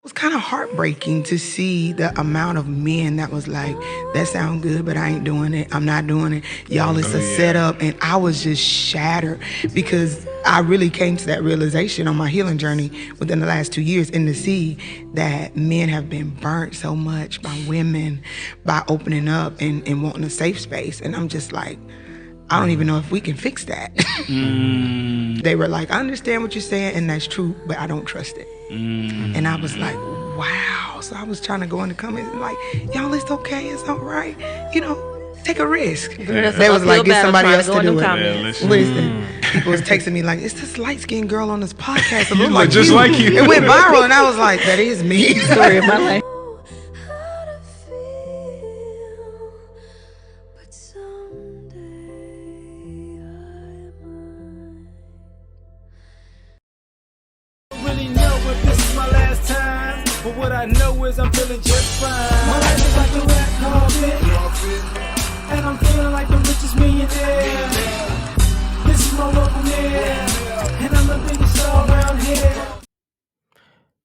was kind of heartbreaking to see the amount of men that was like, that sound good, but I ain't doing it. I'm not doing it. Y'all, it's a setup. And I was just shattered because I really came to that realization on my healing journey within the last 2 years, and to see that men have been burnt so much by women by opening up and wanting a safe space. And I'm just like, I don't even know if we can fix that. They were like, I understand what you're saying, and that's true, but I don't trust it. And I was like, wow. So I was trying to go in the comments and like, y'all, it's okay, it's all right. Take a risk. They was like, get somebody else to do it. Listen, people was texting me like, it's this light-skinned girl on this podcast. It looked like just like you. It went viral, and I was like, that is me. Story of my life. But what I know is I'm feeling just fine. My life is like a red carpet, and I'm feeling like the richest millionaire. This is my local mayor, and I'm the biggest star around here.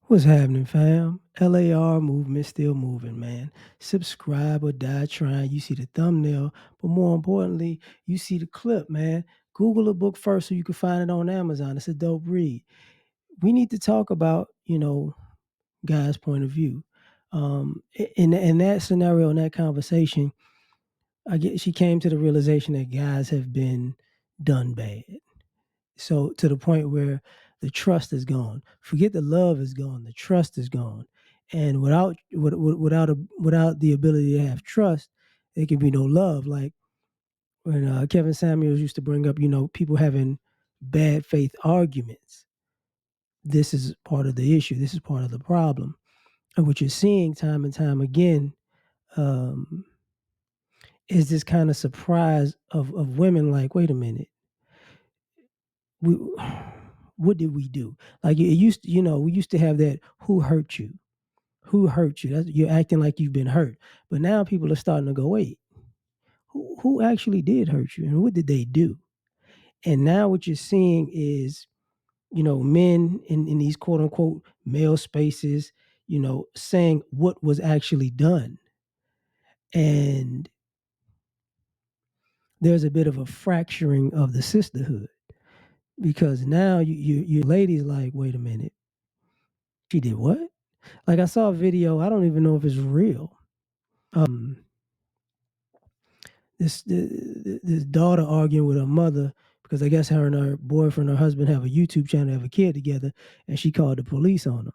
What's happening, fam? L.A.R. movement still moving, man. Subscribe or die trying. You see the thumbnail, but more importantly, you see the clip, man. Google the book first so you can find it on Amazon. It's a dope read. We need to talk about, Guy's point of view. In that scenario, in that conversation, she came to the realization that guys have been done bad. So to the point where the trust is gone. Forget the love is gone. The trust is gone. And without the ability to have trust, there can be no love. Like when Kevin Samuels used to bring up, people having bad faith arguments. This is part of the issue. This is part of the problem. And what you're seeing time and time again is this kind of surprise of women like, wait a minute, what did we do? Like it used to, we used to have that, who hurt you? Who hurt you? You're acting like you've been hurt. But now people are starting to go, wait, who actually did hurt you? And what did they do? And now what you're seeing is, men in these quote unquote male spaces, saying what was actually done. And there's a bit of a fracturing of the sisterhood, because now you ladies like, wait a minute, she did what? Like I saw a video, I don't even know if it's real. This daughter arguing with her mother because I guess her and her boyfriend or husband have a YouTube channel, have a kid together, and she called the police on them.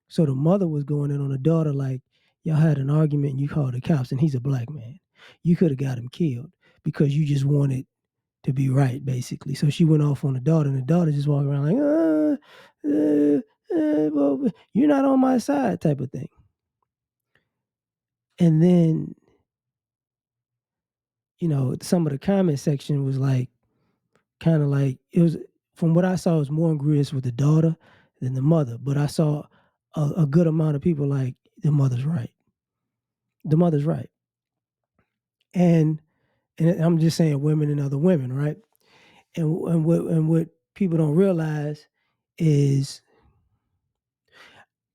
So the mother was going in on the daughter like, y'all had an argument and you called the cops, and he's a black man. You could have got him killed because you just wanted to be right, basically. So she went off on the daughter, and the daughter just walking around like, well, you're not on my side type of thing. And then, some of the comment section was like, kind of like, it was, from what I saw, it was more egregious with the daughter than the mother. But I saw a good amount of people like, the mother's right. The mother's right. And I'm just saying women and other women, right? And what people don't realize is,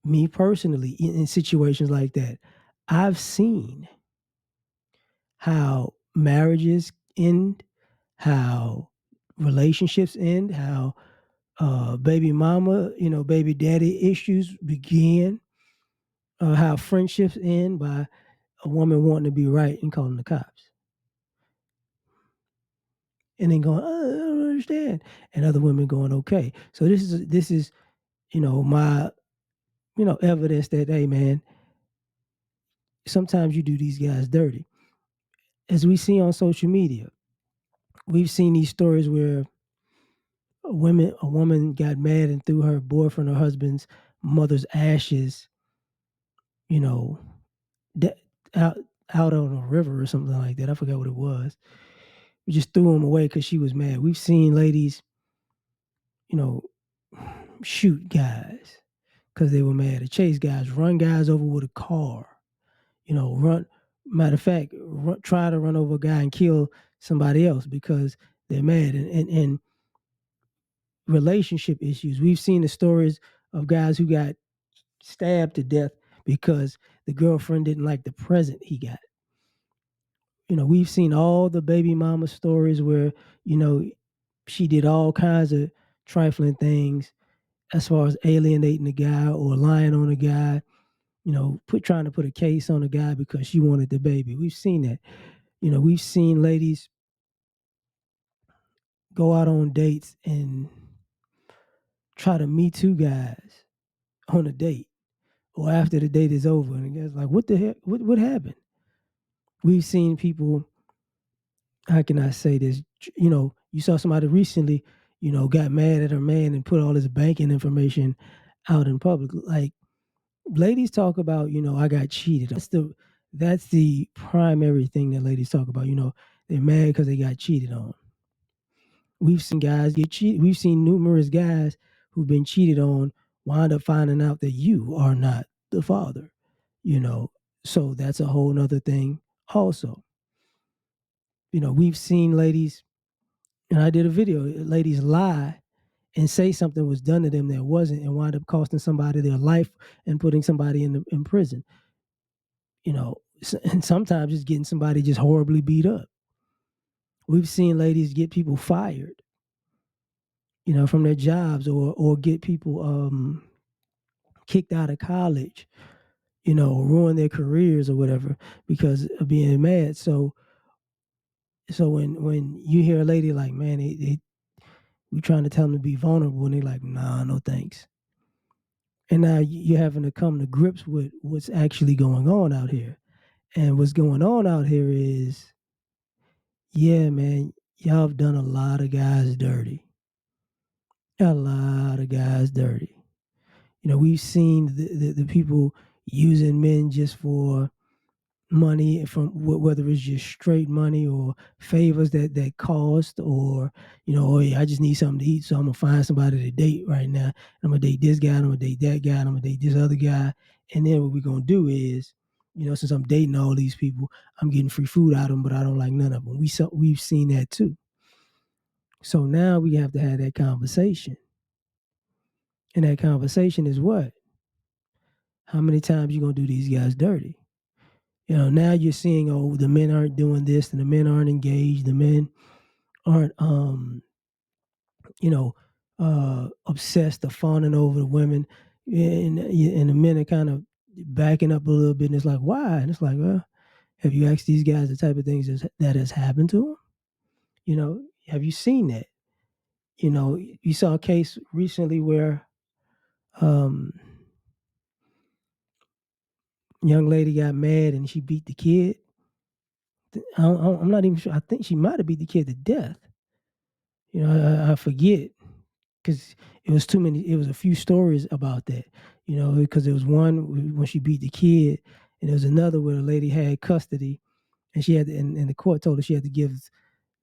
me personally, in situations like that, I've seen how marriages end, how relationships end, how baby mama, baby daddy issues begin, how friendships end by a woman wanting to be right and calling the cops. And then going, oh, I don't understand. And other women going, okay. So this is, my, evidence that, hey man, sometimes you do these guys dirty. As we see on social media, we've seen these stories where a woman got mad and threw her boyfriend or husband's mother's ashes, out on a river or something like that. I forgot what it was. We just threw them away because she was mad. We've seen ladies, shoot guys because they were mad, or chase guys, run guys over with a car, run. Matter of fact, try to run over a guy and kill somebody else because they're mad. And relationship issues. We've seen the stories of guys who got stabbed to death because the girlfriend didn't like the present he got. We've seen all the baby mama stories where, you know, she did all kinds of trifling things as far as alienating the guy or lying on a guy, trying to put a case on a guy because she wanted the baby. We've seen that. We've seen ladies go out on dates and try to meet two guys on a date or after the date is over. And the guy's like, what the heck? What happened? We've seen people, how can I say this? You saw somebody recently, got mad at her man and put all his banking information out in public. Like, ladies talk about, I got cheated. That's the primary thing that ladies talk about. They're mad because they got cheated on. We've seen guys get cheated. We've seen numerous guys who've been cheated on wind up finding out that you are not the father. You know, so that's a whole nother thing. Also, we've seen ladies, and I did a video. Ladies lie and say something was done to them that wasn't, and wind up costing somebody their life and putting somebody in prison. And sometimes it's getting somebody just horribly beat up. We've seen ladies get people fired, from their jobs, or get people kicked out of college, or ruin their careers or whatever because of being mad. So when you hear a lady like, man, we trying to tell them to be vulnerable, and they're like, nah, no thanks. And now you're having to come to grips with what's actually going on out here. And what's going on out here is, yeah, man, y'all have done a lot of guys dirty. A lot of guys dirty. We've seen the people using men just for money, from whether it's just straight money or favors that cost, or oh yeah, I just need something to eat, so I'm gonna find somebody to date right now. I'm gonna date this guy, I'm gonna date that guy, and I'm gonna date this other guy, and then what we're gonna do is, since I'm dating all these people, I'm getting free food out of them, but I don't like none of them. We've seen that too. So now we have to have that conversation, and that conversation is what? How many times you gonna do these guys dirty? Now you're seeing, oh, the men aren't doing this, and the men aren't engaged, the men aren't, obsessed or fawning over the women, and the men are kind of backing up a little bit, and it's like, why? And it's like, well, have you asked these guys the type of things that has happened to them? Have you seen that? You saw a case recently where young lady got mad and she beat the kid. I'm not even sure. I think she might have beat the kid to death. I forget, because it was too many. It was a few stories about that. Because there was one when she beat the kid, and there was another where the lady had custody, and she had, and the court told her she had to give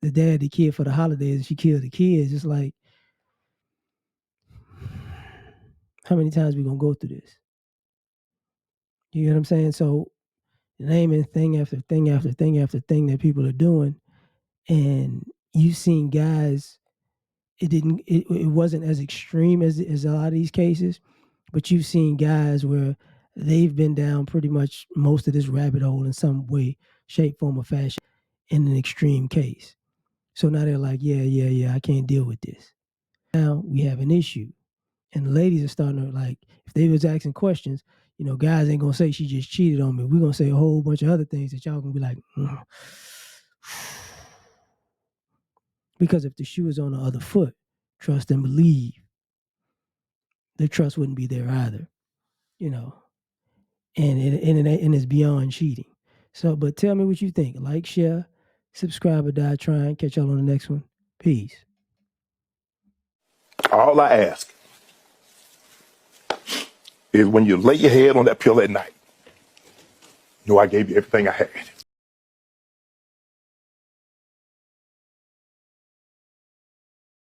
the dad the kid for the holidays, and she killed the kids. It's like, how many times we gonna go through this? You know what I'm saying? So, naming thing after thing after thing after thing that people are doing, and you've seen guys. It wasn't as extreme as a lot of these cases, but you've seen guys where they've been down pretty much most of this rabbit hole in some way, shape, form, or fashion in an extreme case. So now they're like, yeah, I can't deal with this. Now we have an issue. And the ladies are starting to, like, if they was asking questions, guys ain't gonna say she just cheated on me. We're gonna say a whole bunch of other things that y'all gonna be like, because if the shoe is on the other foot, trust and believe, the trust wouldn't be there either. And it's beyond cheating. So, but tell me what you think. Like, share, subscribe, or die trying. Catch y'all on the next one. Peace. All I ask is when you lay your head on that pillow at night, I gave you everything I had.